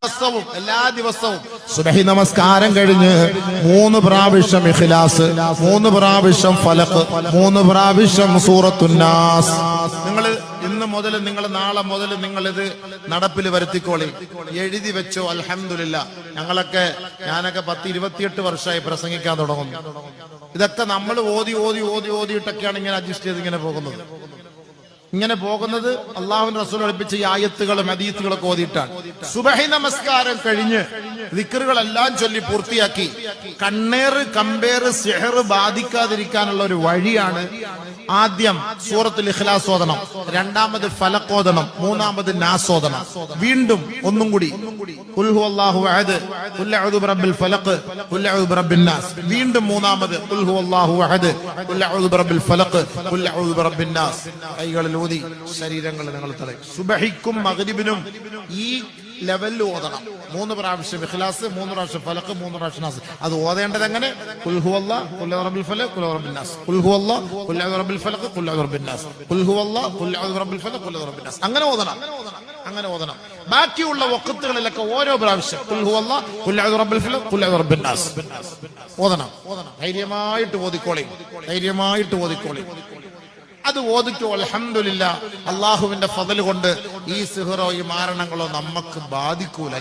എല്ലാ ദിവസവും സുബഹി നമസ്കാരം കഴിഞ്ഞ് 3 പ്രാവശ്യം ഇഖ്ലാസ്, 3 പ്രാവശ്യം ഫലഖ്, 3 പ്രാവശ്യം സൂറത്തുൻ നാസ്. നിങ്ങൾ ഇന്ന് മുതൽ, നിങ്ങൾ നാളെ മുതൽ നിങ്ങൾ ഇത് നടപ്പിൽ വരുത്തിക്കോളി, എഴുതി വെച്ചോ. അൽഹംദുലില്ലാ, ഞാനൊക്കെ 10-28 വർഷമായി പ്രസംഗിക്കാൻ തുടങ്ങുന്നു. ഇതൊക്കെ നമ്മൾ ഓതിയിട്ടൊക്കെയാണ് ഇങ്ങനെ അഡ്ജസ്റ്റ് ചെയ്ത് ഇങ്ങനെ പോകുന്നത് അള്ളാഹുവിന്റെ റസൂൽ പഠിപ്പിച്ച ഈ ആയത്തുകളും ഹദീസുകളൊക്കെ ഓതിയിട്ടാണ്. സുബഹി നമസ്കാരം കഴിഞ്ഞ് ദിക്റുകളെല്ലാം ചൊല്ലി പൂർത്തിയാക്കി കണ്ണേറ് കമ്പേറ് സിഹർ ബാധിക്കാതിരിക്കാനുള്ള ഒരു വഴിയാണ് ആദ്യം സൂറത്തുൽ ഇഖ്ലാസ് ഓതണം, രണ്ടാമത് ഫലഖ് ഓതണം, മൂന്നാമത് നാസ് ഓതണം. വീണ്ടും ഒന്നും കൂടി ഖുൽ ഹുവല്ലാഹു അഹദ്, ഖുൽ അഊദു ബിറബ്ബിൽ ഫലഖ്, ഖുൽ അഊദു ബിറബ്ബിൻ നാസ്. വീണ്ടും മൂന്നാമത് ഖുൽ ഹുവല്ലാഹു അഹദ്, ഖുൽ അഊദു ബിറബ്ബിൽ ഫലഖ്, ഖുൽ അഊദു ബിറബ്ബിൻ നാസ്. കൈകളിൽ ഊതി ശരീരങ്ങൾ നിങ്ങൾ തടയും. സുബഹിക്കും മഗ്രിബിനും ഈ ലെവലിൽ ഓതണം. 3 പ്രാവശ്യം ഇഖ്ലാസ്, 3 പ്രാവശ്യം ഫലഖ്, 3 പ്രാവശ്യം നാസ്. അത് ഓതേണ്ടത് എങ്ങനെ? ഖുൽ ഹുവല്ലാഹ്, ഖുൽ അഊദു ബിറബ്ബിൽ ഫലഖ്, ഖുൽ അഊദു ബിറബ്ബിൻ നാസ്, ഖുൽ ഹുവല്ലാഹ്, ഖുൽ അഊദു ബിറബ്ബിൽ ഫലഖ്, ഖുൽ അഊദു ബിറബ്ബിൻ നാസ്, ഖുൽ ഹുവല്ലാഹ്, ഖുൽ അഊദു ബിറബ്ബിൽ ഫലഖ്, ഖുൽ അഊദു ബിറബ്ബിൻ നാസ്. അങ്ങനെ ഓതണം. ബാക്കിയുള്ള വഖത്തുകളിലൊക്കെ ഓരോ പ്രാവശ്യം ഖുൽ ഹുവല്ലാഹ്, ഖുൽ അഊദു ബിറബ്ബിൽ ഫലഖ്, ഖുൽ അഊദു ബിറബ്ബിൻ നാസ് ഓതണം. ധൈര്യമായിട്ട് ഓതിക്കോളി. അത് ഓദിക്കോ. അൽഹംദുലില്ലാ, അള്ളാഹുവിന്റെ ഫضل കൊണ്ട് ഈ സിഹറോ ഈ മാരണങ്ങളോ നമുക്ക് ബാധിക്കൂല.